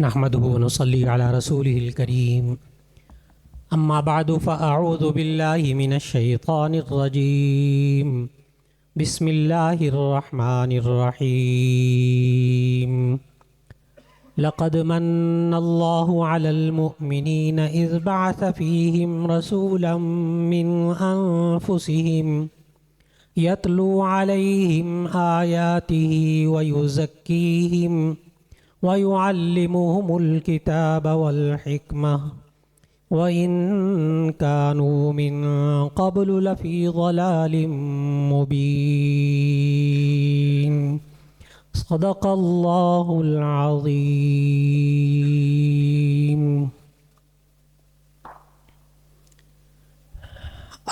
نحمده ونصلي على رسوله الكريم أما بعد فأعوذ بالله من الشيطان الرجيم بسم الله الرحمن الرحيم لقد من الله على المؤمنين إذ بعث فيهم رسولا من أنفسهم يتلو عليهم آياته ويزكيهم ويعلمهم الكتاب والحكمة وإن كانوا من قبل لفي ضلال مبين صدق الله العظيم۔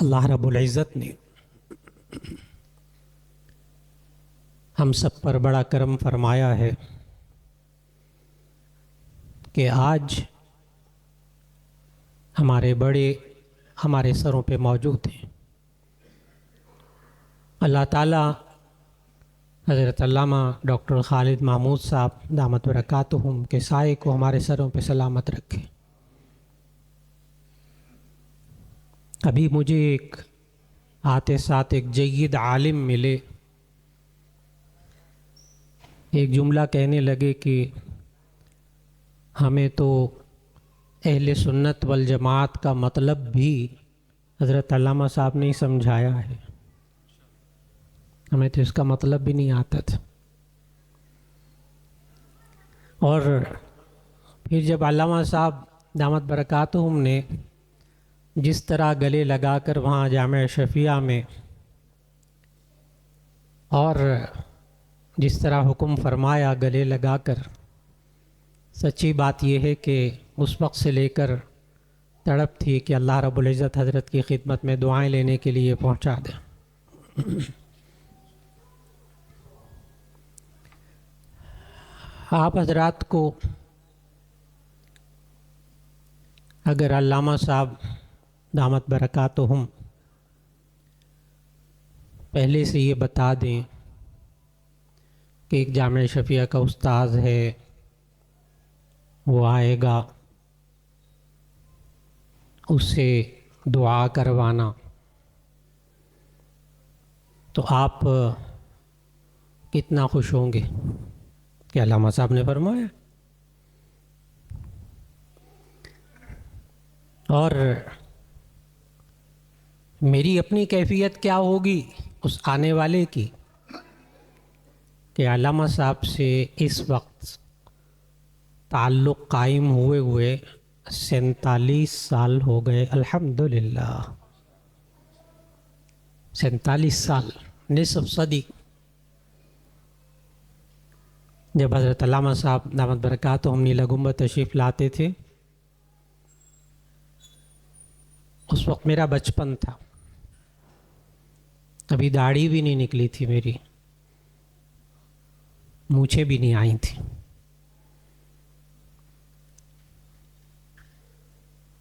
اللہ رب العزت نے ہم سب پر بڑا کرم فرمایا ہے کہ آج ہمارے بڑے ہمارے سروں پہ موجود ہیں۔ اللہ تعالیٰ حضرت علامہ ڈاکٹر خالد محمود صاحب دامت برکاتہم کے سائے کو ہمارے سروں پہ سلامت رکھے۔ ابھی مجھے ایک آتے ساتھ ایک جید عالم ملے، ایک جملہ کہنے لگے کہ ہمیں تو اہل سنت والجماعت کا مطلب بھی حضرت علامہ صاحب نے سمجھایا ہے، ہمیں تو اس کا مطلب بھی نہیں آتا تھا۔ اور پھر جب علامہ صاحب دامت برکاتہم نے جس طرح گلے لگا کر وہاں جامعہ شفیعہ میں اور جس طرح حکم فرمایا گلے لگا کر، سچی بات یہ ہے کہ اس وقت سے لے کر تڑپ تھی کہ اللہ رب العزت حضرت کی خدمت میں دعائیں لینے کے لیے پہنچا دیں۔ آپ حضرات کو اگر علامہ صاحب دامت برکاتہم پہلے سے یہ بتا دیں کہ ایک جامعہ شفیعہ کا استاذ ہے، وہ آئے گا، اس سے دعا کروانا، تو آپ کتنا خوش ہوں گے کہ علامہ صاحب نے فرمایا۔ اور میری اپنی کیفیت کیا ہوگی اس آنے والے کی کہ علامہ صاحب سے اس وقت تعلق قائم ہوئے 47 سال ہو گئے، الحمدللہ 47 سال، نصف صدی۔ جب حضرت علامہ صاحب دامت برکاتہم نیلا گنبد تشریف لاتے تھے اس وقت میرا بچپن تھا، ابھی داڑھی بھی نہیں نکلی تھی میری، مونچھیں بھی نہیں آئی تھیں۔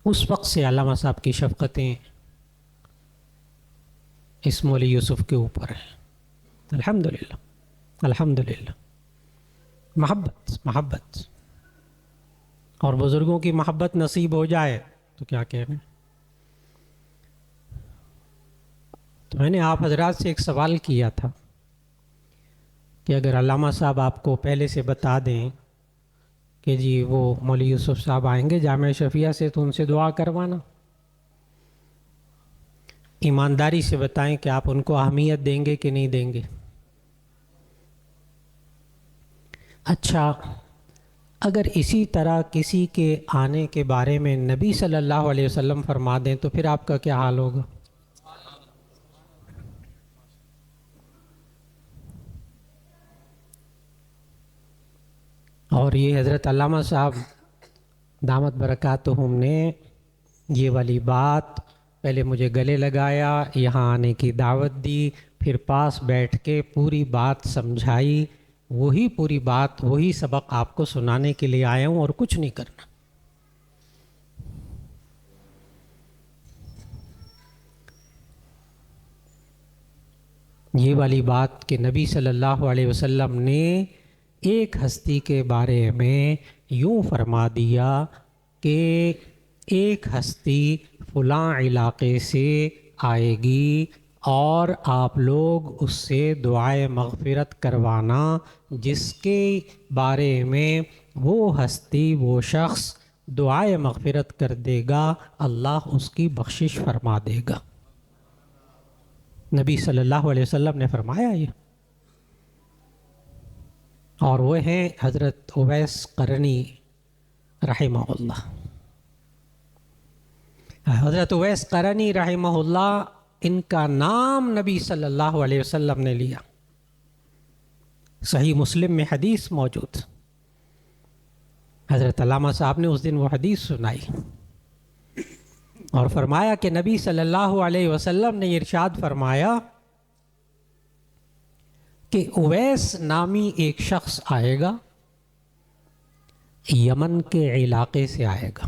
اس وقت سے علامہ صاحب کی شفقتیں اس مولوی یوسف کے اوپر ہیں، الحمدللہ الحمدللہ۔ محبت اور بزرگوں کی محبت نصیب ہو جائے تو کیا کہنے۔ تو میں نے آپ حضرات سے ایک سوال کیا تھا کہ اگر علامہ صاحب آپ کو پہلے سے بتا دیں کہ جی وہ مولوی یوسف صاحب آئیں گے جامعہ شفیعہ سے تو ان سے دعا کروانا، ایمانداری سے بتائیں کہ آپ ان کو اہمیت دیں گے کہ نہیں دیں گے؟ اچھا، اگر اسی طرح کسی کے آنے کے بارے میں نبی صلی اللہ علیہ وسلم فرما دیں تو پھر آپ کا کیا حال ہوگا؟ اور یہ حضرت علامہ صاحب دامت برکاتہم نے یہ والی بات پہلے مجھے گلے لگایا، یہاں آنے کی دعوت دی، پھر پاس بیٹھ کے پوری بات سمجھائی، وہی پوری بات وہی سبق آپ کو سنانے کے لیے آیا ہوں اور کچھ نہیں کرنا۔ یہ والی بات کہ نبی صلی اللہ علیہ وسلم نے ایک ہستی کے بارے میں یوں فرما دیا کہ ایک ہستی فلاں علاقے سے آئے گی اور آپ لوگ اس سے دعائے مغفرت کروانا، جس کے بارے میں وہ ہستی وہ شخص دعائے مغفرت کر دے گا اللہ اس کی بخشش فرما دے گا۔ نبی صلی اللہ علیہ وسلم نے فرمایا یہ، اور وہ ہیں حضرت اویس قرنی رحمہ اللہ۔ حضرت اویس قرنی رحمہ اللہ، ان کا نام نبی صلی اللہ علیہ وسلم نے لیا، صحیح مسلم میں حدیث موجود، حضرت علامہ صاحب نے اس دن وہ حدیث سنائی اور فرمایا کہ نبی صلی اللہ علیہ وسلم نے ارشاد فرمایا کہ اویس نامی ایک شخص آئے گا، یمن کے علاقے سے آئے گا،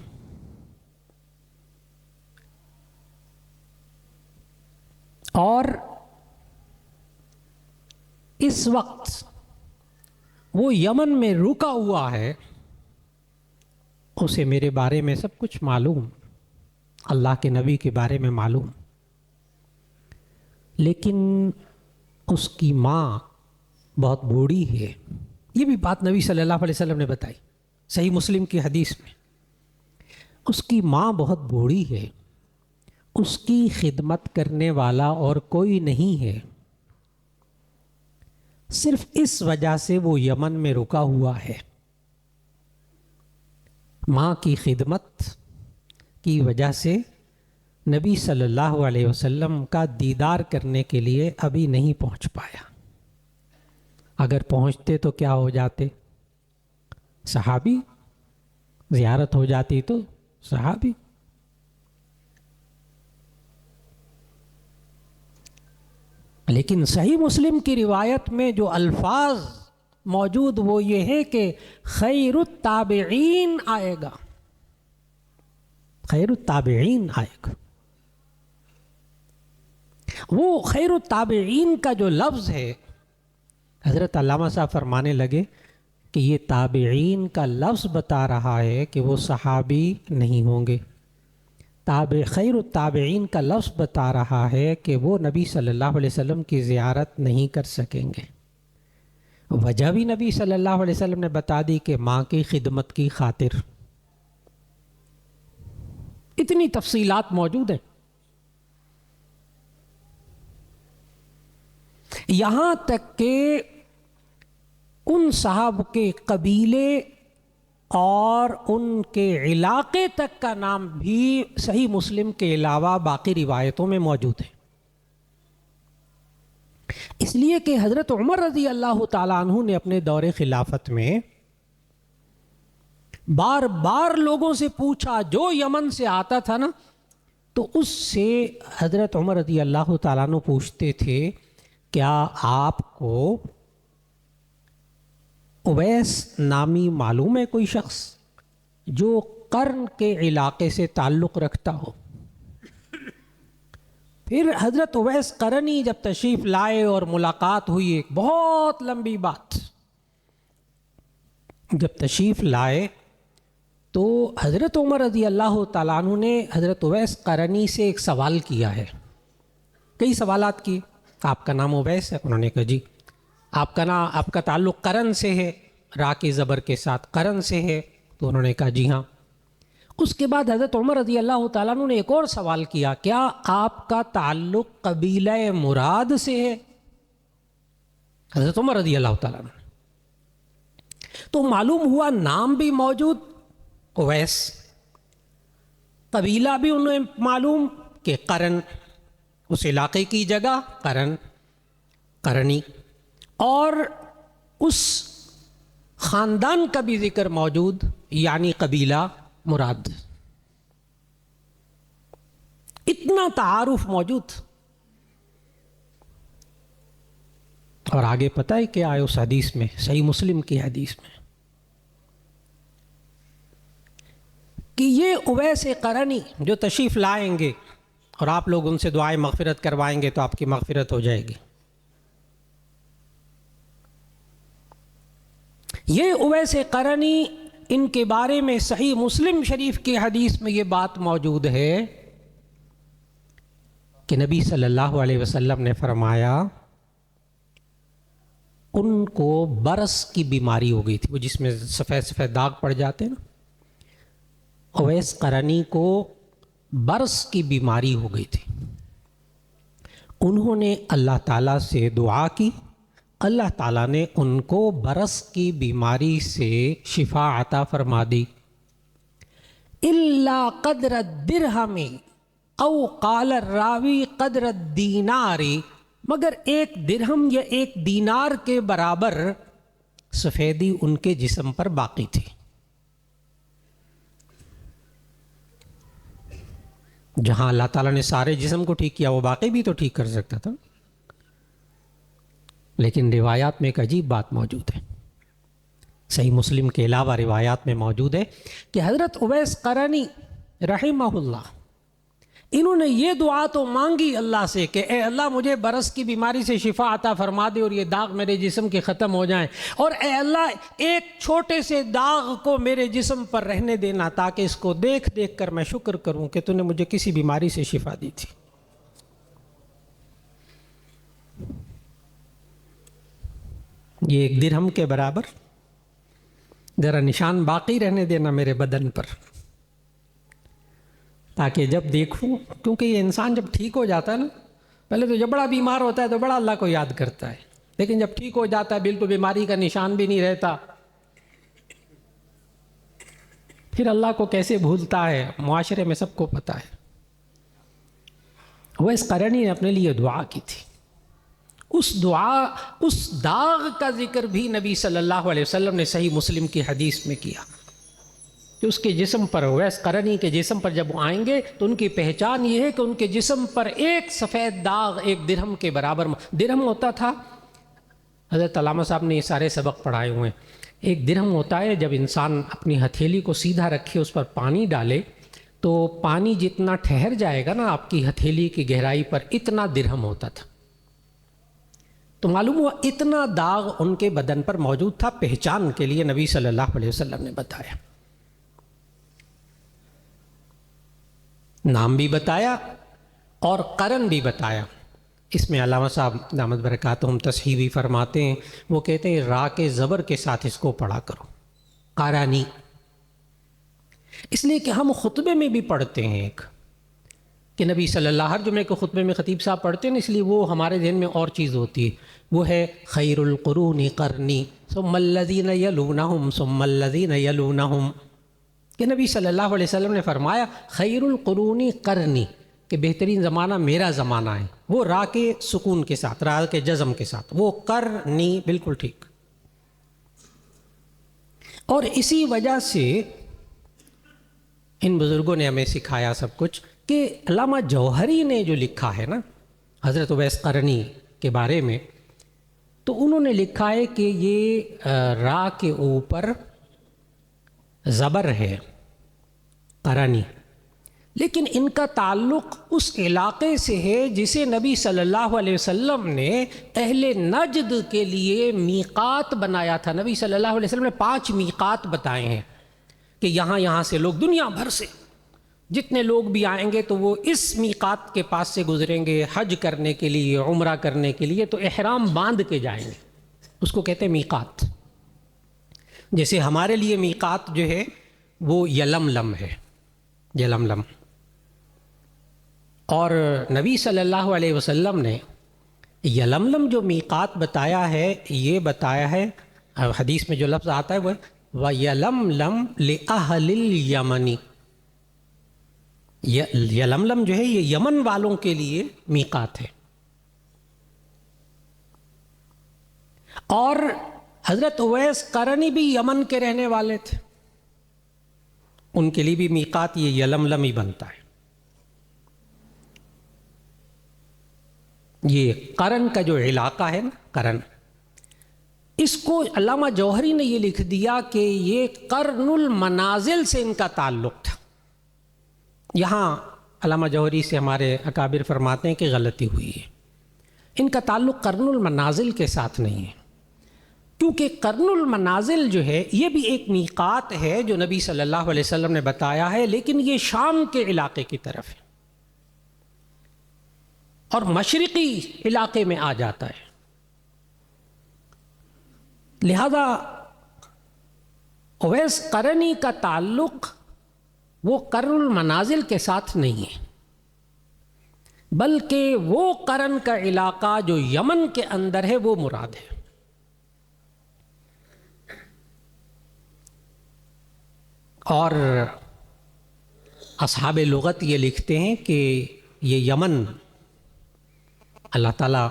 اور اس وقت وہ یمن میں رکا ہوا ہے، اسے میرے بارے میں سب کچھ معلوم، اللہ کے نبی کے بارے میں معلوم، لیکن اس کی ماں بہت بوڑھی ہے۔ یہ بھی بات نبی صلی اللہ علیہ وسلم نے بتائی صحیح مسلم کی حدیث میں۔ اس کی ماں بہت بوڑھی ہے، اس کی خدمت کرنے والا اور کوئی نہیں ہے، صرف اس وجہ سے وہ یمن میں رکا ہوا ہے، ماں کی خدمت کی وجہ سے نبی صلی اللہ علیہ وسلم کا دیدار کرنے کے لیے ابھی نہیں پہنچ پایا۔ اگر پہنچتے تو کیا ہو جاتے؟ صحابی، زیارت ہو جاتی تو صحابی۔ لیکن صحیح مسلم کی روایت میں جو الفاظ موجود وہ یہ ہے کہ خیر التابعین آئے گا، خیر التابعین آئے گا۔ وہ خیر التابعین کا جو لفظ ہے، حضرت علامہ صاحب فرمانے لگے کہ یہ تابعین کا لفظ بتا رہا ہے کہ وہ صحابی نہیں ہوں گے، خیر التابعین کا لفظ بتا رہا ہے کہ وہ نبی صلی اللہ علیہ وسلم کی زیارت نہیں کر سکیں گے۔ وجہ بھی نبی صلی اللہ علیہ وسلم نے بتا دی کہ ماں کی خدمت کی خاطر۔ اتنی تفصیلات موجود ہیں، یہاں تک کہ ان صاحب کے قبیلے اور ان کے علاقے تک کا نام بھی صحیح مسلم کے علاوہ باقی روایتوں میں موجود ہے، اس لیے کہ حضرت عمر رضی اللہ تعالیٰ عنہ نے اپنے دور خلافت میں بار بار لوگوں سے پوچھا، جو یمن سے آتا تھا نا تو اس سے حضرت عمر رضی اللہ تعالیٰ عنہ پوچھتے تھے، کیا آپ کو اویس نامی معلوم ہے کوئی شخص جو قرن کے علاقے سے تعلق رکھتا ہو؟ پھر حضرت اویس قرنی جب تشریف لائے اور ملاقات ہوئی، ایک بہت لمبی بات، جب تشریف لائے تو حضرت عمر رضی اللہ تعالیٰ عنہ نے حضرت اویس قرنی سے ایک سوال کیا ہے، کئی سوالات کیے۔ آپ کا نام اویس ہے؟ انہوں نے کہا جی۔ آپ کا تعلق قرن سے ہے، را کے زبر کے ساتھ قرن سے ہے؟ تو انہوں نے کہا جی ہاں۔ اس کے بعد حضرت عمر رضی اللہ تعالیٰ عنہ نے ایک اور سوال کیا، کیا آپ کا تعلق قبیلہ مراد سے ہے؟ حضرت عمر رضی اللہ تعالیٰ عنہ، تو معلوم ہوا نام بھی موجود اویس، قبیلہ بھی انہیں معلوم کہ قرن، اس علاقے کی جگہ قرنی، اور اس خاندان کا بھی ذکر موجود، یعنی قبیلہ مراد۔ اتنا تعارف موجود، اور آگے پتہ ہے کیا ہے اس حدیث میں، صحیح مسلم کی حدیث میں، کہ یہ اویس قرنی جو تشریف لائیں گے اور آپ لوگ ان سے دعائیں مغفرت کروائیں گے تو آپ کی مغفرت ہو جائے گی۔ یہ اویس قرنی، ان کے بارے میں صحیح مسلم شریف کی حدیث میں یہ بات موجود ہے کہ نبی صلی اللہ علیہ وسلم نے فرمایا ان کو برس کی بیماری ہو گئی تھی، وہ جس میں سفید سفید داغ پڑ جاتے ہیں نا، اویس قرنی کو برس کی بیماری ہو گئی تھی۔ انہوں نے اللہ تعالیٰ سے دعا کی، اللہ تعالیٰ نے ان کو برس کی بیماری سے شفا عطا فرما دی۔ الا قدر الدرہم او قال الراوی قدر الدینار، مگر ایک درہم یا ایک دینار کے برابر سفیدی ان کے جسم پر باقی تھی۔ جہاں اللہ تعالیٰ نے سارے جسم کو ٹھیک کیا، وہ باقی بھی تو ٹھیک کر سکتا تھا، لیکن روایات میں ایک عجیب بات موجود ہے، صحیح مسلم کے علاوہ روایات میں موجود ہے کہ حضرت اویس قرنی رحمہ اللہ، انہوں نے یہ دعا تو مانگی اللہ سے کہ اے اللہ مجھے برس کی بیماری سے شفا عطا فرما دے اور یہ داغ میرے جسم کے ختم ہو جائیں، اور اے اللہ ایک چھوٹے سے داغ کو میرے جسم پر رہنے دینا تاکہ اس کو دیکھ دیکھ کر میں شکر کروں کہ تو نے مجھے کسی بیماری سے شفا دی تھی۔ یہ ایک درہم کے برابر ذرا نشان باقی رہنے دینا میرے بدن پر، تاکہ جب دیکھوں، کیونکہ یہ انسان جب ٹھیک ہو جاتا ہے نا، پہلے تو جب بڑا بیمار ہوتا ہے تو بڑا اللہ کو یاد کرتا ہے، لیکن جب ٹھیک ہو جاتا ہے بالکل بیماری کا نشان بھی نہیں رہتا، پھر اللہ کو کیسے بھولتا ہے، معاشرے میں سب کو پتہ ہے۔ اویس قرنی نے اپنے لیے دعا کی تھی، اس داغ کا ذکر بھی نبی صلی اللہ علیہ وسلم نے صحیح مسلم کی حدیث میں کیا کہ اس کے جسم پر، اویس قرنی کے جسم پر جب وہ آئیں گے تو ان کی پہچان یہ ہے کہ ان کے جسم پر ایک سفید داغ ایک درہم کے برابر، درہم ہوتا تھا، حضرت علامہ صاحب نے یہ سارے سبق پڑھائے ہوئے ہیں، ایک درہم ہوتا ہے جب انسان اپنی ہتھیلی کو سیدھا رکھے اس پر پانی ڈالے تو پانی جتنا ٹھہر جائے گا نا آپ کی ہتھیلی کی گہرائی پر، اتنا درہم ہوتا تھا۔ تو معلوم ہوا اتنا داغ ان کے بدن پر موجود تھا، پہچان کے لیے نبی صلی اللہ علیہ وسلم نے بتایا، نام بھی بتایا اور قرن بھی بتایا۔ اس میں علامہ صاحب دامت برکاتہم تصحیح بھی فرماتے ہیں، وہ کہتے ہیں را کے زبر کے ساتھ اس کو پڑھا کرو، قرانی، اس لیے کہ ہم خطبے میں بھی پڑھتے ہیں ایک کہ نبی صلی اللہ، ہر جمعے کے خطبے میں خطیب صاحب پڑھتے ہیں، اس لیے وہ ہمارے ذہن میں اور چیز ہوتی ہے، وہ ہے خیر القرون قرنی ثم الذین یلونہم ثم الذین یلونہم، کہ نبی صلی اللہ علیہ وسلم نے فرمایا خیر القرون قرنی، کہ بہترین زمانہ میرا زمانہ ہے، وہ را کے سکون کے ساتھ، را کے جزم کے ساتھ، وہ قرنی، بالکل ٹھیک۔ اور اسی وجہ سے ان بزرگوں نے ہمیں سکھایا سب کچھ کہ علامہ جوہری نے جو لکھا ہے نا حضرت اویس قرنی کے بارے میں، تو انہوں نے لکھا ہے کہ یہ را کے اوپر زبر ہے قرنی، لیکن ان کا تعلق اس علاقے سے ہے جسے نبی صلی اللہ علیہ وسلم نے اہل نجد کے لیے میقات بنایا تھا۔ نبی صلی اللہ علیہ وسلم نے 5 میقات بتائے ہیں کہ یہاں سے لوگ، دنیا بھر سے جتنے لوگ بھی آئیں گے تو وہ اس میقات کے پاس سے گزریں گے حج کرنے کے لیے، عمرہ کرنے کے لیے، تو احرام باندھ کے جائیں گے، اس کو کہتے ہیں میقات۔ جیسے ہمارے لیے میقات جو ہے وہ یلملم ہے، یلملم، اور نبی صلی اللہ علیہ وسلم نے یلملم جو میقات بتایا ہے، یہ بتایا ہے، حدیث میں جو لفظ آتا ہے وہ وَيَلَمْلَمْ لِأَهْلِ الْيَمَنِ، یلملم جو ہے یہ یمن والوں کے لیے میقات ہے۔ اور حضرت اویس قرنی بھی یمن کے رہنے والے تھے، ان کے لیے بھی میقات یہ یلملم ہی بنتا ہے۔ یہ قرن کا جو علاقہ ہے نا، قرن، اس کو علامہ جوہری نے یہ لکھ دیا کہ یہ قرن المنازل سے ان کا تعلق تھا۔ یہاں علامہ جوہری سے ہمارے اکابر فرماتے ہیں کہ غلطی ہوئی ہے، ان کا تعلق قرن المنازل کے ساتھ نہیں ہے، کیونکہ قرن المنازل جو ہے یہ بھی ایک میقات ہے جو نبی صلی اللہ علیہ وسلم نے بتایا ہے، لیکن یہ شام کے علاقے کی طرف ہے اور مشرقی علاقے میں آ جاتا ہے، لہذا اویس قرنی کا تعلق وہ قرن المنازل کے ساتھ نہیں ہے، بلکہ وہ قرن کا علاقہ جو یمن کے اندر ہے وہ مراد ہے۔ اور اصحاب لغت یہ لکھتے ہیں کہ یہ یمن اللہ تعالیٰ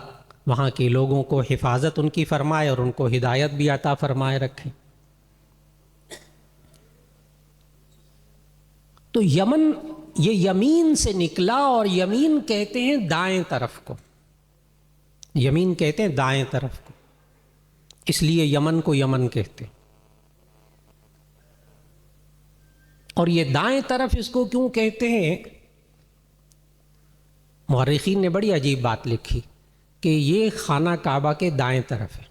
وہاں کے لوگوں کو حفاظت ان کی فرمائے اور ان کو ہدایت بھی عطا فرمائے رکھے۔ تو یمن یہ یمین سے نکلا، اور یمین کہتے ہیں دائیں طرف کو، یمین کہتے ہیں دائیں طرف کو، اس لیے یمن کو یمن کہتے ہیں۔ اور یہ دائیں طرف اس کو کیوں کہتے ہیں؟ مورخین نے بڑی عجیب بات لکھی کہ یہ خانہ کعبہ کے دائیں طرف ہے،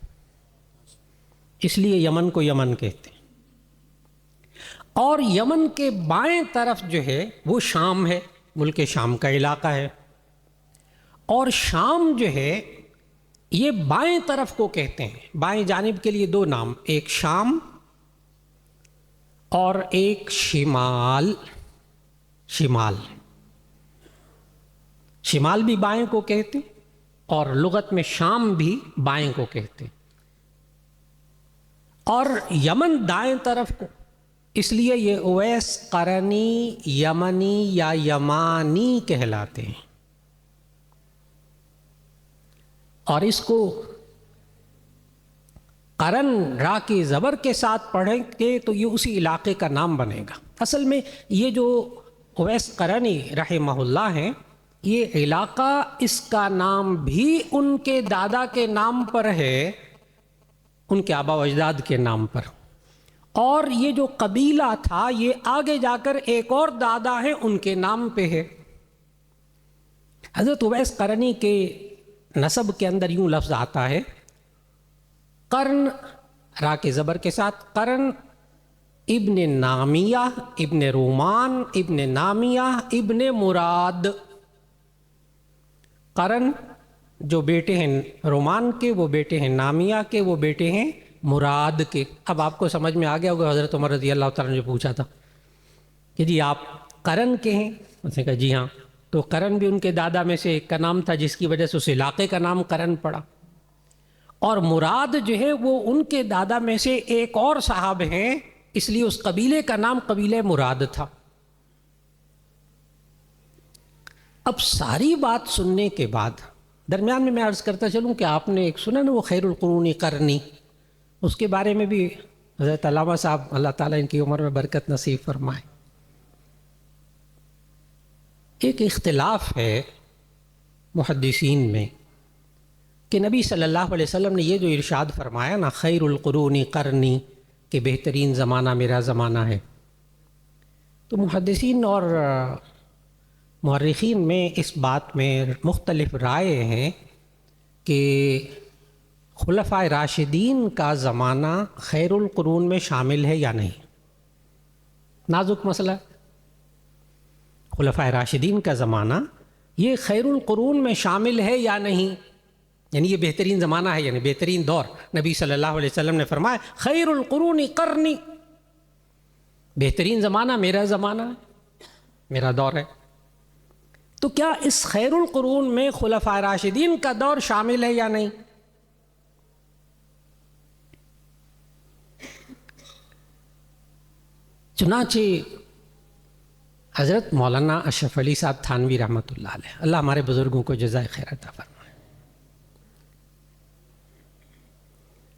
اس لیے یمن کو یمن کہتے ہیں۔ اور یمن کے بائیں طرف جو ہے وہ شام ہے، ملک شام کا علاقہ ہے، اور شام جو ہے یہ بائیں طرف کو کہتے ہیں۔ بائیں جانب کے لیے دو نام، ایک شام اور ایک شمال۔ شمال شمال بھی بائیں کو کہتے، اور لغت میں شام بھی بائیں کو کہتے، اور یمن دائیں طرف کو، اس لیے یہ اویس قرنی یمنی یا یمانی کہلاتے ہیں۔ اور اس کو قرن را کی زبر کے ساتھ پڑھیں گے تو یہ اسی علاقے کا نام بنے گا۔ اصل میں یہ جو اویس قرنی رحمہ اللہ ہیں، یہ علاقہ اس کا نام بھی ان کے دادا کے نام پر ہے، ان کے آبا و اجداد کے نام پر، اور یہ جو قبیلہ تھا یہ آگے جا کر ایک اور دادا ہیں ان کے نام پہ ہے۔ حضرت اویس قرنی کے نسب کے اندر یوں لفظ آتا ہے، قرن را کے زبر کے ساتھ، قرن ابن نامیہ ابن رومان ابن نامیہ ابن مراد۔ قرن جو بیٹے ہیں رومان کے، وہ بیٹے ہیں نامیہ کے، وہ بیٹے ہیں مراد کے۔ اب آپ کو سمجھ میں آ گیا ہوگا حضرت عمر رضی اللہ تعالیٰ نے جو پوچھا تھا کہ جی آپ قرن کے ہیں، اس نے کہا جی ہاں، تو قرن بھی ان کے دادا میں سے ایک کا نام تھا جس کی وجہ سے اس علاقے کا نام قرن پڑا، اور مراد جو ہے وہ ان کے دادا میں سے ایک اور صاحب ہیں، اس لیے اس قبیلے کا نام قبیلہ مراد تھا۔ اب ساری بات سننے کے بعد درمیان میں عرض کرتا چلوں کہ آپ نے ایک سنا نا وہ خیر القرون قرنی، اس کے بارے میں بھی حضرت علامہ صاحب اللہ تعالیٰ ان کی عمر میں برکت نصیب فرمائے۔ ایک اختلاف ہے محدثین میں کہ نبی صلی اللہ علیہ وسلم نے یہ جو ارشاد فرمایا نا خیر القرون قرنی، کہ بہترین زمانہ میرا زمانہ ہے، تو محدثین اور مورخین میں اس بات میں مختلف رائے ہیں کہ خلفائے راشدین کا زمانہ خیر القرون میں شامل ہے یا نہیں۔ نازک مسئلہ، خلفائے راشدین کا زمانہ یہ خیر القرون میں شامل ہے یا نہیں، یعنی یہ بہترین زمانہ ہے، یعنی بہترین دور۔ نبی صلی اللہ علیہ وسلم نے فرمایا خیر القرون قرنی، بہترین زمانہ میرا زمانہ ہے، میرا دور ہے۔ تو کیا اس خیر القرون میں خلفائے راشدین کا دور شامل ہے یا نہیں؟ چنانچہ حضرت مولانا اشرف علی صاحب تھانوی رحمۃ اللہ علیہ، اللہ ہمارے بزرگوں کو جزائے خیر عطا فرمائے،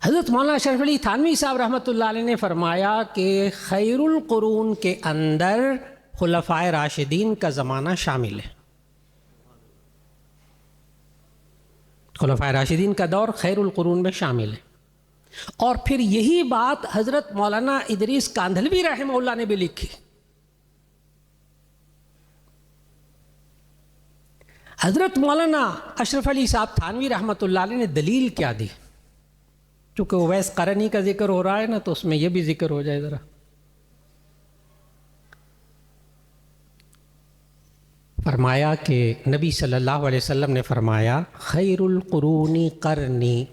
حضرت مولانا اشرف علی تھانوی صاحب رحمۃ اللہ علیہ نے فرمایا کہ خیر القرون کے اندر خلفائے راشدین کا زمانہ شامل ہے، خلفائے راشدین کا دور خیر القرون میں شامل ہے۔ اور پھر یہی بات حضرت مولانا ادریس کاندھلوی رحمہ اللہ نے بھی لکھی۔ حضرت مولانا اشرف علی صاحب تھانوی رحمۃ اللہ علیہ نے دلیل کیا دی؟ چونکہ اویس قرنی کا ذکر ہو رہا ہے نا، تو اس میں یہ بھی ذکر ہو جائے ذرا. فرمایا کہ نبی صلی اللہ علیہ وسلم نے فرمایا خیر القرون قرنی.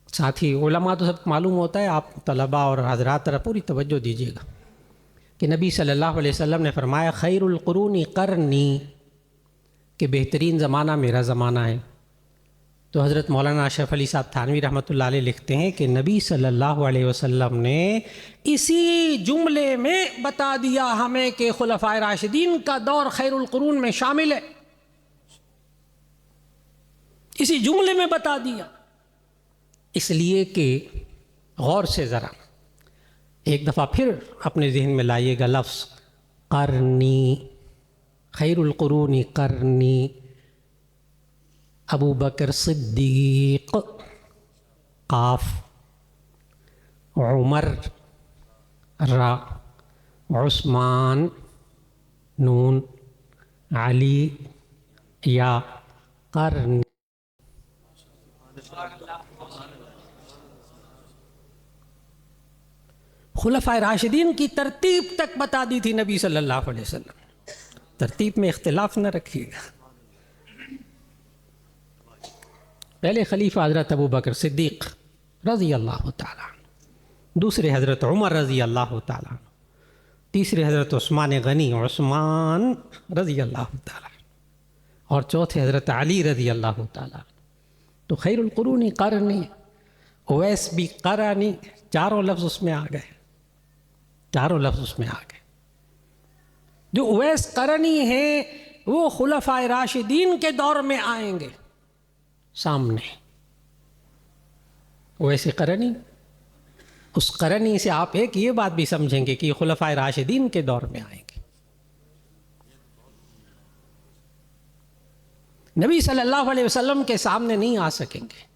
ساتھی علماء تو سب معلوم ہوتا ہے، آپ طلباء اور حضرات طرح پوری توجہ دیجیے گا کہ نبی صلی اللہ علیہ وسلم نے فرمایا خیر القرون قرنی، کہ بہترین زمانہ میرا زمانہ ہے. تو حضرت مولانا اشرف علی صاحب تھانوی رحمۃ اللہ علیہ لکھتے ہیں کہ نبی صلی اللہ علیہ وسلم نے اسی جملے میں بتا دیا ہمیں کہ خلفائے راشدین کا دور خیر القرون میں شامل ہے. اسی جملے میں بتا دیا. اس لیے کہ غور سے ذرا ایک دفعہ پھر اپنے ذہن میں لائیے گا لفظ قرنی، خیر القرون قرنی، ابو بکر صدیق قاف، عمر را، عثمان نون، علی یا، قرن. خلفائے راشدین کی ترتیب تک بتا دی تھی نبی صلی اللہ علیہ وسلم. ترتیب میں اختلاف نہ رکھیے گا. پہلے خلیفہ حضرت ابو بکر صدیق رضی اللہ تعالیٰ عنہ، دوسرے حضرت عمر رضی اللہ تعالیٰ عنہ، تیسرے حضرت عثمان غنی عثمان رضی اللہ تعالیٰ عنہ، اور چوتھے حضرت علی رضی اللہ تعالیٰ عنہ. تو خیر القرون قرنی، اویس بھی قرنی، چاروں لفظ اس میں آ گئے، چاروں لفظ اس میں آ گئے. جو اویس قرنی ہیں وہ خلفائے راشدین کے دور میں آئیں گے سامنے. اویس قرنی، اس قرنی سے آپ ایک یہ بات بھی سمجھیں گے کہ یہ خلفائے راشدین کے دور میں آئیں گے. نبی صلی اللہ علیہ وسلم کے سامنے نہیں آ سکیں گے.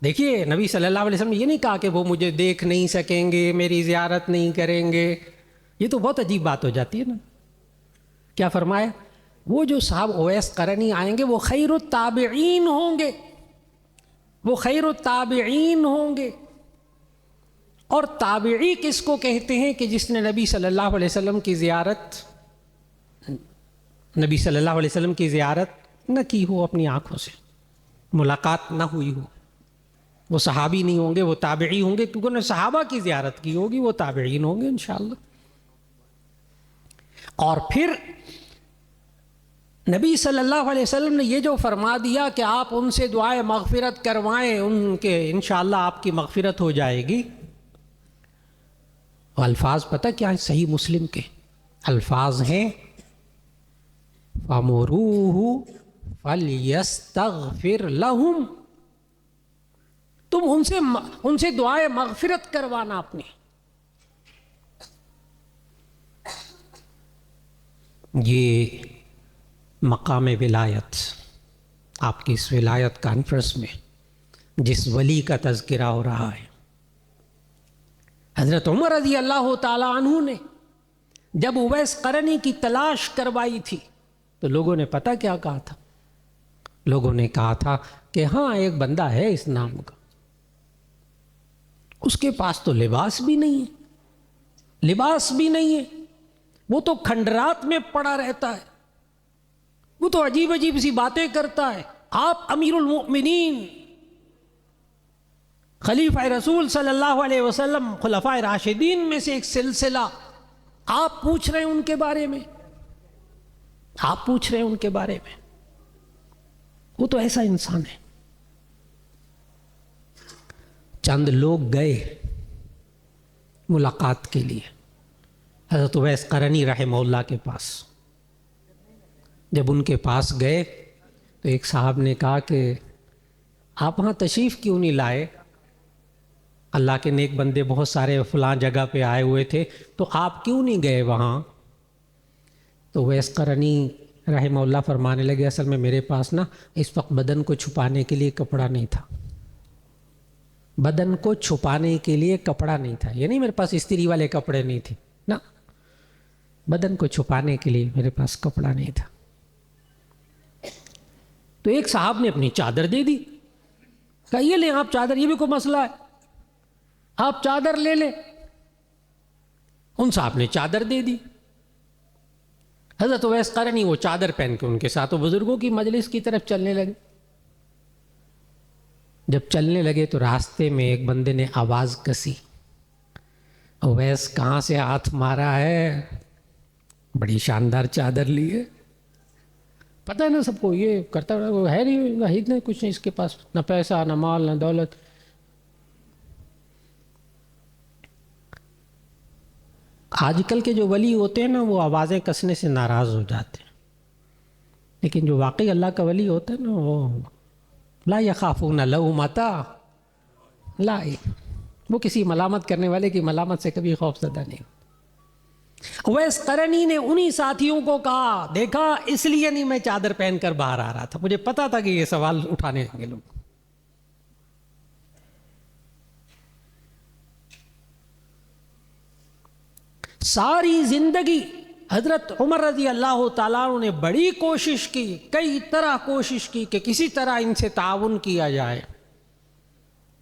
دیکھیے نبی صلی اللہ علیہ وسلم نے یہ نہیں کہا کہ وہ مجھے دیکھ نہیں سکیں گے، میری زیارت نہیں کریں گے. یہ تو بہت عجیب بات ہو جاتی ہے نا. کیا فرمایا؟ وہ جو صاحب اویس قرنی آئیں گے وہ خیر التابعین ہوں گے، وہ خیر التابعین ہوں گے. اور تابعی کس کو کہتے ہیں؟ کہ جس نے نبی صلی اللہ علیہ وسلم کی زیارت، نبی صلی اللہ علیہ وسلم کی زیارت نہ کی ہو، اپنی آنکھوں سے ملاقات نہ ہوئی ہو. وہ صحابی نہیں ہوں گے، وہ تابعی ہوں گے، کیونکہ انہوں نے صحابہ کی زیارت کی ہوگی، وہ تابعین ہوں گے انشاءاللہ. اور پھر نبی صلی اللہ علیہ وسلم نے یہ جو فرما دیا کہ آپ ان سے دعائے مغفرت کروائیں، ان کے انشاءاللہ آپ کی مغفرت ہو جائے گی. وہ الفاظ پتہ کیا ہیں؟ صحیح مسلم کے الفاظ ہیں فَمُرُوهُ فَلْيَسْتَغْفِرْ لَهُمْ. تم ان سے دعائے مغفرت کروانا اپنی. یہ مقام ولایت، آپ کی اس ولایت کانفرنس میں جس ولی کا تذکرہ ہو رہا ہے، حضرت عمر رضی اللہ تعالیٰ عنہ نے جب اویس قرنی کی تلاش کروائی تھی تو لوگوں نے پتہ کیا کہا تھا؟ لوگوں نے کہا تھا کہ ہاں ایک بندہ ہے اس نام کا، اس کے پاس تو لباس بھی نہیں ہے، لباس بھی نہیں ہے، وہ تو کھنڈرات میں پڑا رہتا ہے، وہ تو عجیب عجیب سی باتیں کرتا ہے. آپ امیر المؤمنین خلیفہ رسول صلی اللہ علیہ وسلم، خلفائے راشدین میں سے ایک سلسلہ، آپ پوچھ رہے ہیں ان کے بارے میں، آپ پوچھ رہے ہیں ان کے بارے میں. وہ تو ایسا انسان ہے. چند لوگ گئے ملاقات کے لیے حضرت اویس قرنی رحمہ اللہ کے پاس. جب ان کے پاس گئے تو ایک صاحب نے کہا کہ آپ وہاں تشریف کیوں نہیں لائے؟ اللہ کے نیک بندے بہت سارے فلاں جگہ پہ آئے ہوئے تھے، تو آپ کیوں نہیں گئے وہاں؟ تو اویس قرنی رحمہ اللہ فرمانے لگے اصل میں میرے پاس نا اس وقت بدن کو چھپانے کے لیے کپڑا نہیں تھا، بدن کو چھپانے کے لیے کپڑا نہیں تھا. یہ نہیں میرے پاس استری والے کپڑے نہیں تھے نا، بدن کو چھپانے کے لیے میرے پاس کپڑا نہیں تھا. تو ایک صاحب نے اپنی چادر دے دی کہا یہ لیں آپ چادر، یہ بھی کوئی مسئلہ ہے، آپ چادر لے لیں۔ ان صاحب نے چادر دے دی۔ حضرت اویس قرنی وہ چادر پہن کے ان کے ساتھ وہ بزرگوں کی مجلس کی طرف چلنے لگے۔ جب چلنے لگے تو راستے میں ایک بندے نے آواز کسی، اویس کہاں سے ہاتھ مارا ہے؟ بڑی شاندار چادر لی ہے، پتہ ہے نا سب کو، یہ کرتا ہے نہیں کچھ نہیں اس کے پاس، نہ پیسہ نہ مال نہ دولت۔ آج کل کے جو ولی ہوتے ہیں نا وہ آوازیں کسنے سے ناراض ہو جاتے ہیں، لیکن جو واقعی اللہ کا ولی ہوتا ہے نا وہ لا یخافون لومۃ لائم، وہ کسی ملامت کرنے والے کی ملامت سے کبھی خوف زدہ نہیں۔ اویس قرنی نے انہی ساتھیوں کو کہا، دیکھا اس لیے نہیں میں چادر پہن کر باہر آ رہا تھا، مجھے پتا تھا کہ یہ سوال اٹھانے لگے لوگ۔ ساری زندگی حضرت عمر رضی اللہ تعالیٰ عنہ نے بڑی کوشش کی، کئی طرح کوشش کی کہ کسی طرح ان سے تعاون کیا جائے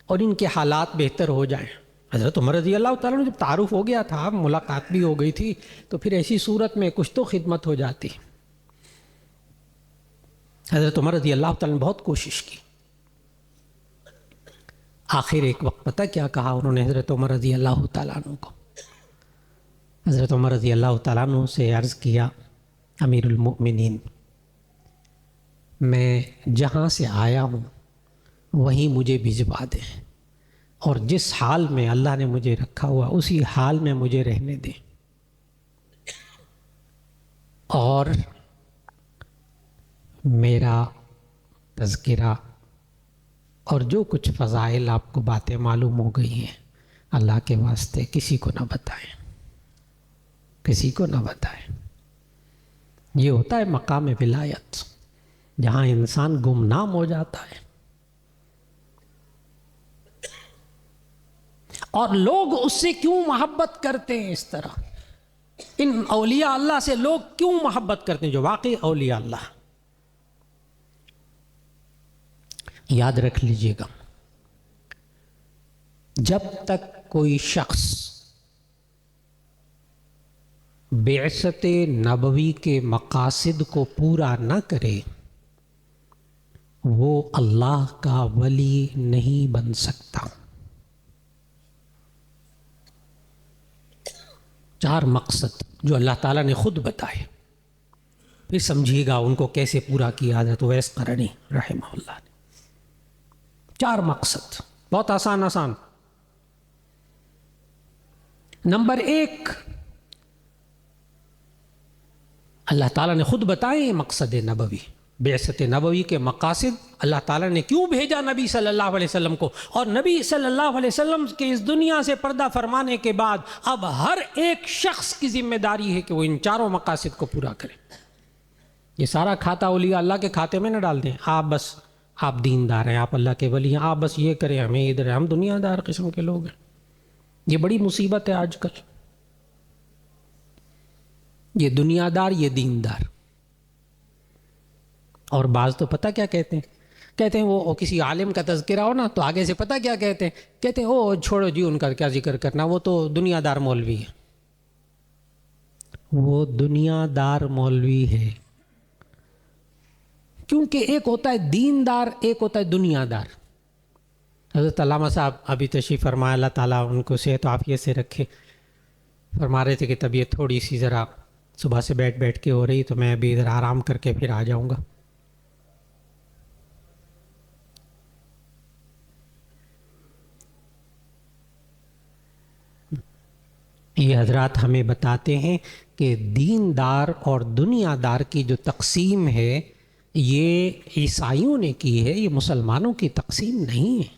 اور ان کے حالات بہتر ہو جائیں۔ حضرت عمر رضی اللہ تعالیٰ عنہ جب تعارف ہو گیا تھا، ملاقات بھی ہو گئی تھی، تو پھر ایسی صورت میں کچھ تو خدمت ہو جاتی۔ حضرت عمر رضی اللہ تعالیٰ نے بہت کوشش کی، آخر ایک وقت پتہ کیا کہا انہوں نے حضرت عمر رضی اللہ تعالیٰ عنہ کو؟ حضرت عمر رضی اللہ تعالیٰ عنہ سے عرض کیا، امیر المؤمنین، میں جہاں سے آیا ہوں وہیں مجھے بھجوا دیں، اور جس حال میں اللہ نے مجھے رکھا ہوا اسی حال میں مجھے رہنے دیں، اور میرا تذکرہ اور جو کچھ فضائل آپ کو باتیں معلوم ہو گئی ہیں اللہ کے واسطے کسی کو نہ بتائیں، کسی کو نہ بتائیں۔ یہ ہوتا ہے مقام ولایت، جہاں انسان گمنام ہو جاتا ہے، اور لوگ اس سے کیوں محبت کرتے ہیں؟ اس طرح ان اولیاء اللہ سے لوگ کیوں محبت کرتے ہیں؟ جو واقعی اولیاء اللہ، یاد رکھ لیجئے گا، جب تک کوئی شخص بعثت نبوی کے مقاصد کو پورا نہ کرے وہ اللہ کا ولی نہیں بن سکتا۔ 4 مقصد جو اللہ تعالیٰ نے خود بتائے، پھر سمجھیے گا ان کو کیسے پورا کیا حضرت اویس قرنی رحمہ اللہ نے۔ 4 مقصد بہت آسان۔ نمبر 1، اللہ تعالیٰ نے خود بتائے مقصد نبوی، بعثت نبوی کے مقاصد، اللہ تعالیٰ نے کیوں بھیجا نبی صلی اللہ علیہ وسلم کو، اور نبی صلی اللہ علیہ وسلم کے اس دنیا سے پردہ فرمانے کے بعد اب ہر ایک شخص کی ذمہ داری ہے کہ وہ ان 4 مقاصد کو پورا کرے۔ یہ سارا کھاتا اولیاء اللہ کے کھاتے میں نہ ڈال دیں، آپ دیندار ہیں، آپ اللہ کے ولی ہیں، آپ بس یہ کریں، ہمیں ادھر ہم دنیا دار قسم کے لوگ ہیں۔ یہ بڑی مصیبت ہے آج کل، یہ دنیا دار، یہ دیندار۔ اور بعض تو پتہ کیا کہتے ہیں وہ کسی عالم کا تذکرہ ہو نا تو آگے سے پتہ کیا کہتے ہیں او چھوڑو جی ان کا کیا ذکر کرنا، وہ تو دنیا دار مولوی ہے۔ وہ دنیا دار مولوی ہے، کیونکہ ایک ہوتا ہے دیندار، ایک ہوتا ہے دنیا دار۔ حضرت علامہ صاحب ابھی تشریف فرمایا، اللہ تعالیٰ ان کو صحت و عافیت سے رکھے، فرما رہے تھے کہ طبیعت تھوڑی سی ذرا صبح سے بیٹھ کے ہو رہی، تو میں ابھی ادھر آرام کر کے پھر آ جاؤں گا۔ یہ حضرات ہمیں بتاتے ہیں کہ دیندار اور دنیا دار کی جو تقسیم ہے یہ عیسائیوں نے کی ہے، یہ مسلمانوں کی تقسیم نہیں ہے۔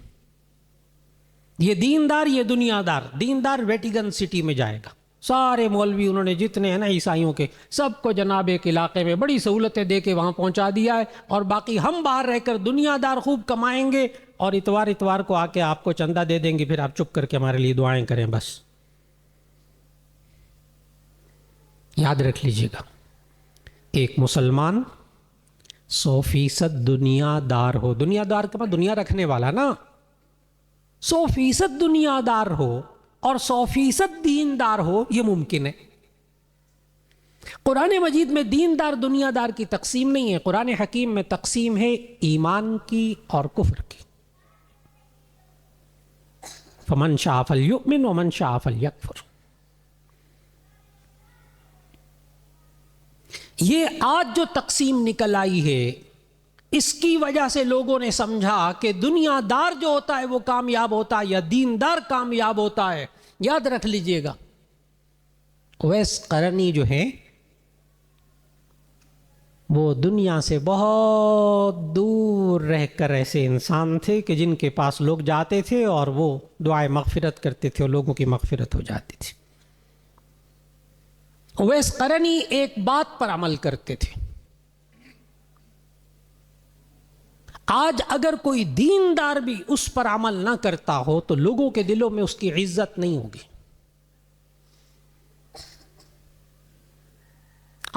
یہ دیندار، یہ دنیا دار۔ دیندار ویٹیکن سٹی میں جائے گا، سارے مولوی انہوں نے جتنے ہیں نا عیسائیوں کے، سب کو جناب ایک علاقے میں بڑی سہولتیں دے کے وہاں پہنچا دیا ہے، اور باقی ہم باہر رہ کر دنیا دار خوب کمائیں گے، اور اتوار کو آ کے آپ کو چندہ دے دیں گے، پھر آپ چپ کر کے ہمارے لیے دعائیں کریں بس۔ یاد رکھ لیجئے گا، ایک مسلمان 100% دنیا دار ہو. دنیا دار کے بعد دنیا رکھنے والا نا. 100% دنیا دار ہو اور 100% دیندار ہو, یہ ممکن ہے. قرآن مجید میں دیندار دنیا دار کی تقسیم نہیں ہے. قرآن حکیم میں تقسیم ہے ایمان کی اور کفر کی. فمن شاء فلیؤمن ومن شاء فلیکفر. یہ آج جو تقسیم نکل آئی ہے, اس کی وجہ سے لوگوں نے سمجھا کہ دنیا دار جو ہوتا ہے وہ کامیاب ہوتا ہے یا دیندار کامیاب ہوتا ہے. یاد رکھ لیجئے گا, اویس قرنی جو ہیں وہ دنیا سے بہت دور رہ کر ایسے انسان تھے کہ جن کے پاس لوگ جاتے تھے اور وہ دعائے مغفرت کرتے تھے اور لوگوں کی مغفرت ہو جاتی تھی. اویس قرنی ایک بات پر عمل کرتے تھے. آج اگر کوئی دیندار بھی اس پر عمل نہ کرتا ہو تو لوگوں کے دلوں میں اس کی عزت نہیں ہوگی.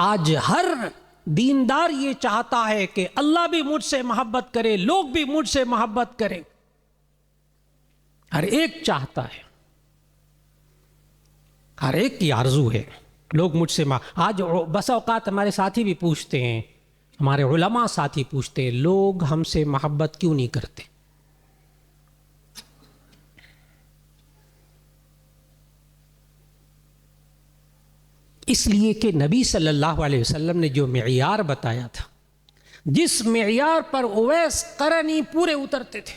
آج ہر دیندار یہ چاہتا ہے کہ اللہ بھی مجھ سے محبت کرے, لوگ بھی مجھ سے محبت کریں. ہر ایک چاہتا ہے, ہر ایک کی آرزو ہے لوگ مجھ سے آج بس اوقات ہمارے ساتھی بھی پوچھتے ہیں, ہمارے علماء ساتھی پوچھتے ہیں, لوگ ہم سے محبت کیوں نہیں کرتے؟ اس لیے کہ نبی صلی اللہ علیہ وسلم نے جو معیار بتایا تھا, جس معیار پر اویس قرنی پورے اترتے تھے,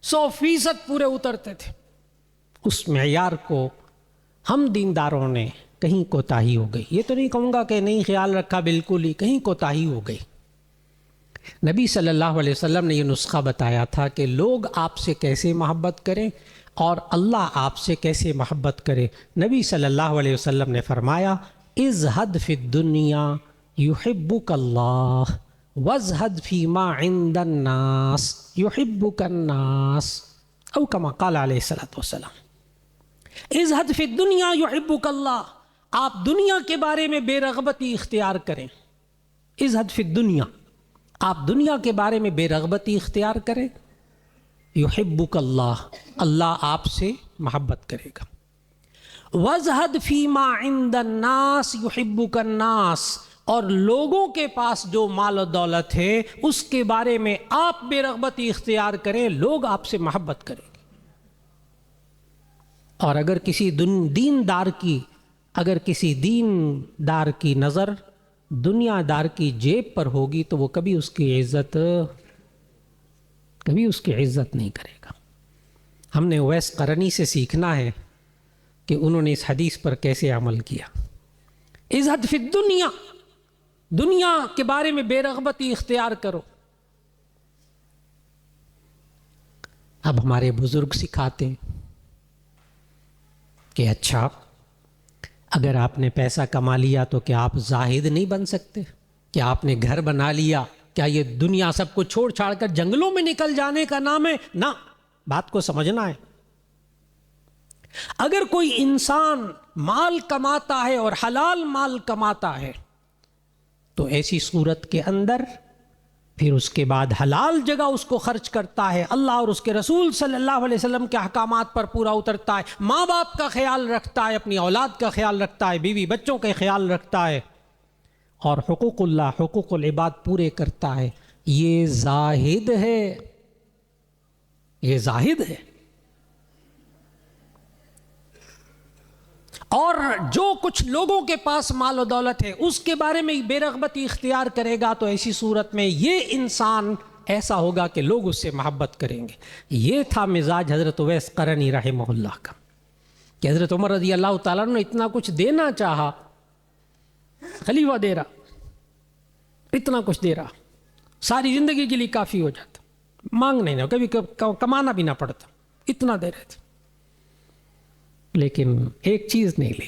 100% پورے اترتے تھے, اس معیار کو ہم دینداروں نے کہیں کوتاہی ہو گئی. یہ تو نہیں کہوں گا کہ نہیں خیال رکھا, بالکل ہی کہیں کوتاہی ہو گئی. نبی صلی اللہ علیہ وسلم نے یہ نسخہ بتایا تھا کہ لوگ آپ سے کیسے محبت کریں اور اللہ آپ سے کیسے محبت کرے. نبی صلی اللہ علیہ وسلم نے فرمایا, ازہد فی الدنیا یحبک اللہ وازہد فی ما عند الناس یحبک الناس, او کما قال علیہ الصلوۃ والسلام. ازہد فی الدنیا یحبک اللہ, آپ دنیا کے بارے میں بے رغبتی اختیار کریں. ازہد فی الدنیا, آپ دنیا کے بارے میں بے رغبتی اختیار کریں. یحبک اللہ, اللہ آپ سے محبت کرے گا. وازہد فی ما عند الناس یحبک الناس, اور لوگوں کے پاس جو مال و دولت ہے اس کے بارے میں آپ بے رغبتی اختیار کریں, لوگ آپ سے محبت کریں گے. اور اگر کسی دیندار کی نظر دنیا دار کی جیب پر ہوگی تو وہ کبھی اس کی عزت نہیں کرے گا. ہم نے اویس قرنی سے سیکھنا ہے کہ انہوں نے اس حدیث پر کیسے عمل کیا. ازہد فی الدنیا, دنیا کے بارے میں بے رغبتی اختیار کرو. اب ہمارے بزرگ سکھاتے ہیں کہ اچھا اگر آپ نے پیسہ کما لیا تو کیا آپ زاہد نہیں بن سکتے؟ کیا آپ نے گھر بنا لیا, کیا یہ دنیا سب کو چھوڑ چھاڑ کر جنگلوں میں نکل جانے کا نام ہے؟ نہ, بات کو سمجھنا ہے. اگر کوئی انسان مال کماتا ہے اور حلال مال کماتا ہے تو ایسی صورت کے اندر پھر اس کے بعد حلال جگہ اس کو خرچ کرتا ہے, اللہ اور اس کے رسول صلی اللہ علیہ وسلم کے احکامات پر پورا اترتا ہے, ماں باپ کا خیال رکھتا ہے, اپنی اولاد کا خیال رکھتا ہے, بیوی بچوں کا خیال رکھتا ہے, اور حقوق اللہ, حقوق العباد پورے کرتا ہے. یہ زاہد ہے, یہ زاہد ہے. اور جو کچھ لوگوں کے پاس مال و دولت ہے اس کے بارے میں بے رغبتی اختیار کرے گا تو ایسی صورت میں یہ انسان ایسا ہوگا کہ لوگ اس سے محبت کریں گے. یہ تھا مزاج حضرت اویس قرنی رحمہ اللہ کا کہ حضرت عمر رضی اللہ تعالیٰ نے اتنا کچھ دینا چاہا, خلیفہ دے رہا, اتنا کچھ دے رہا, ساری زندگی کے لیے کافی ہو جاتا, مانگ نہیں, کبھی کمانا بھی نہ پڑتا, اتنا دے رہے تھے. لیکن ایک چیز نہیں لی,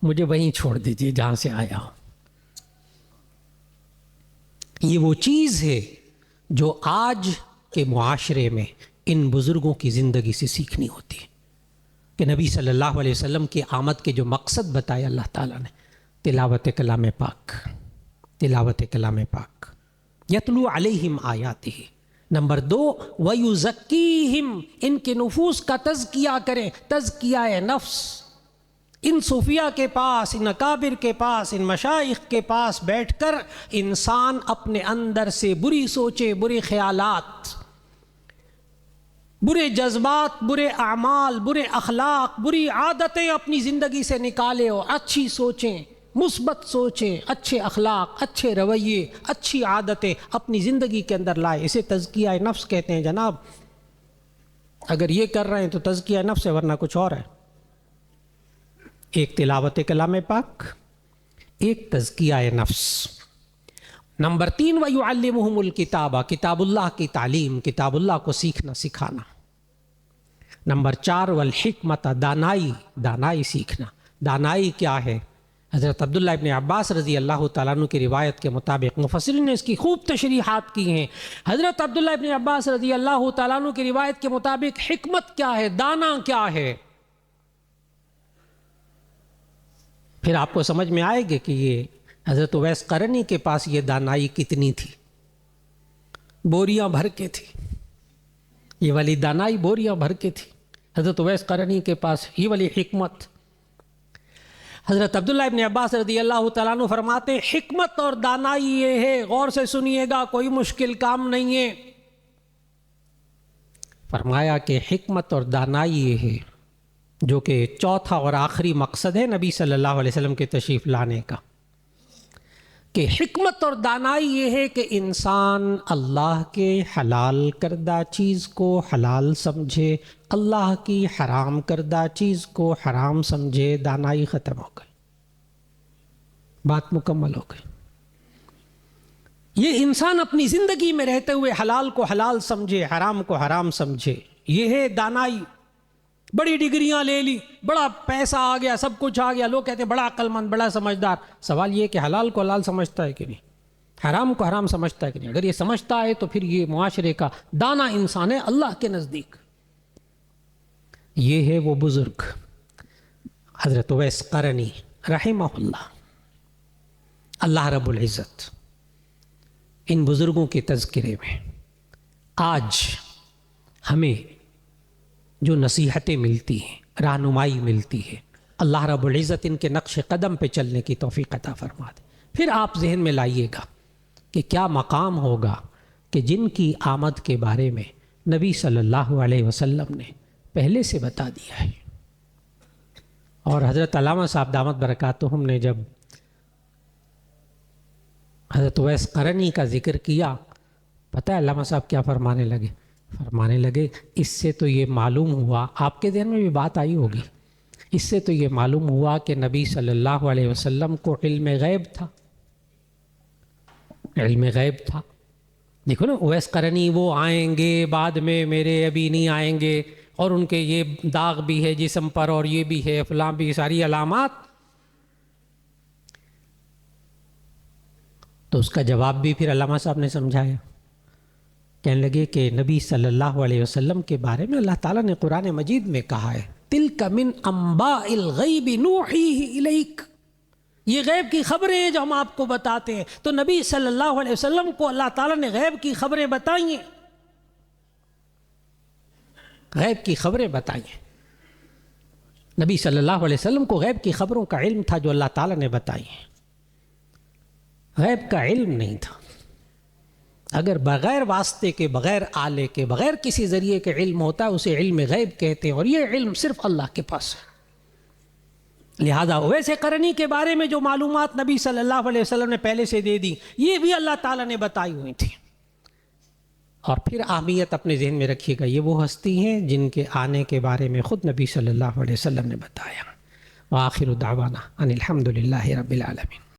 مجھے وہیں چھوڑ دیجیے جہاں سے آیا ہوں. یہ وہ چیز ہے جو آج کے معاشرے میں ان بزرگوں کی زندگی سے سیکھنی ہوتی ہے کہ نبی صلی اللہ علیہ وسلم کی آمد کے جو مقصد بتایا اللہ تعالیٰ نے, تلاوت کلام پاک, تلاوت کلام پاک. یتلو علیہم آیاتہ۔ نمبر 2 وَيُزَكِّيهِمْ، ان کے نفوس کا تزکیہ کریں، تزکیہ نفس۔ ان صوفیہ کے پاس، ان اکابر کے پاس، ان مشائخ کے پاس بیٹھ کر انسان اپنے اندر سے بری سوچے، برے خیالات، برے جذبات، برے اعمال، برے اخلاق، بری عادتیں اپنی زندگی سے نکالے اور اچھی سوچیں، مثبت سوچیں، اچھے اخلاق، اچھے رویے، اچھی عادتیں اپنی زندگی کے اندر لائے۔ اسے تزکیہ نفس کہتے ہیں جناب۔ اگر یہ کر رہے ہیں تو تزکیہ نفس ہے، ورنہ کچھ اور ہے۔ ایک تلاوت کلام پاک، ایک تزکیہ نفس۔ نمبر 3 وَيُعَلِّمُهُمُ الْكِتَابَ، کتاب اللہ کی تعلیم، کتاب اللہ کو سیکھنا سکھانا۔ نمبر 4 وَالْحِكْمَةَ، دانائی، دانائی سیکھنا۔ دانائی کیا ہے؟ حضرت عبداللہ ابن عباس رضی اللہ تعالیٰ عنہ کی روایت کے مطابق مفسرین نے اس کی خوب تشریحات کی ہیں۔ حضرت عبداللہ ابن عباس رضی اللہ تعالیٰ عنہ کی روایت کے مطابق حکمت کیا ہے، دانا کیا ہے؟ پھر آپ کو سمجھ میں آئے گا کہ یہ حضرت اویس قرنی کے پاس یہ دانائی کتنی تھی۔ بوریاں بھر کے تھی، یہ والی دانائی بوریاں بھر کے تھی حضرت اویس قرنی کے پاس، یہ والی حکمت۔ حضرت عبداللہ ابن عباس رضی اللہ تعالیٰ عنہ فرماتے ہیں حکمت اور دانائی یہ ہے، غور سے سنیے گا، کوئی مشکل کام نہیں ہے۔ فرمایا کہ حکمت اور دانائی یہ ہے، جو کہ چوتھا اور آخری مقصد ہے نبی صلی اللہ علیہ وسلم کے تشریف لانے کا، کہ حکمت اور دانائی یہ ہے کہ انسان اللہ کے حلال کردہ چیز کو حلال سمجھے، اللہ کی حرام کردہ چیز کو حرام سمجھے۔ دانائی ختم ہو گئی، بات مکمل ہو گئی۔ یہ انسان اپنی زندگی میں رہتے ہوئے حلال کو حلال سمجھے، حرام کو حرام سمجھے، یہ ہے دانائی۔ بڑی ڈگریاں لے لی، بڑا پیسہ آ گیا، سب کچھ آ گیا، لوگ کہتے ہیں بڑا عقل مند، بڑا سمجھدار۔ سوال یہ کہ حلال کو حلال سمجھتا ہے کہ نہیں، حرام کو حرام سمجھتا ہے کہ نہیں؟ اگر یہ سمجھتا ہے تو پھر یہ معاشرے کا دانا انسان ہے اللہ کے نزدیک۔ یہ ہے وہ بزرگ حضرت اویس قرنی رحمہ اللہ۔ اللہ رب العزت ان بزرگوں کے تذکرے میں آج ہمیں جو نصیحتیں ملتی ہیں، رہنمائی ملتی ہے، اللہ رب العزت ان کے نقش قدم پہ چلنے کی توفیق عطا فرما دے۔ پھر آپ ذہن میں لائیے گا کہ کیا مقام ہوگا کہ جن کی آمد کے بارے میں نبی صلی اللہ علیہ وسلم نے پہلے سے بتا دیا ہے۔ اور حضرت علامہ صاحب دامت برکاتہم نے جب حضرت اویس قرنی کا ذکر کیا، پتہ ہے علامہ صاحب کیا فرمانے لگے؟ فرمانے لگے اس سے تو یہ معلوم ہوا، آپ کے ذہن میں بھی بات آئی ہوگی، اس سے تو یہ معلوم ہوا کہ نبی صلی اللہ علیہ وسلم کو علم غیب تھا، علم غیب تھا۔ دیکھو نا، اویس قرنی وہ آئیں گے بعد میں، میرے ابھی نہیں آئیں گے، اور ان کے یہ داغ بھی ہے جسم پر، اور یہ بھی ہے فلاں بھی، ساری علامات۔ تو اس کا جواب بھی پھر علامہ صاحب نے سمجھایا، کہنے لگے کہ نبی صلی اللہ علیہ وسلم کے بارے میں اللہ تعالیٰ نے قرآن مجید میں کہا ہے تِلْكَ مِنْ أَنْبَاءِ الْغَيْبِ نُوحِيهِ إِلَيْكَ، یہ غیب کی خبریں ہیں جو ہم آپ کو بتاتے ہیں۔ تو نبی صلی اللہ علیہ وسلم کو اللہ تعالیٰ نے غیب کی خبریں بتائی ہیں، غیب کی خبریں بتائی ہیں۔ نبی صلی اللہ علیہ وسلم کو غیب کی خبروں کا علم تھا جو اللہ تعالیٰ نے بتائی ہیں، غیب کا علم نہیں تھا۔ اگر بغیر واسطے کے، بغیر آلے کے، بغیر کسی ذریعے کے علم ہوتا ہے اسے علم غیب کہتے ہیں، اور یہ علم صرف اللہ کے پاس ہے۔ لہذا اویس قرنی کے بارے میں جو معلومات نبی صلی اللہ علیہ وسلم نے پہلے سے دے دی، یہ بھی اللہ تعالیٰ نے بتائی ہوئی تھی۔ اور پھر اہمیت اپنے ذہن میں رکھیے گا، یہ وہ ہستی ہیں جن کے آنے کے بارے میں خود نبی صلی اللہ علیہ وسلم نے بتایا۔ وآخر دعوانا ان الحمد للہ رب العالمین۔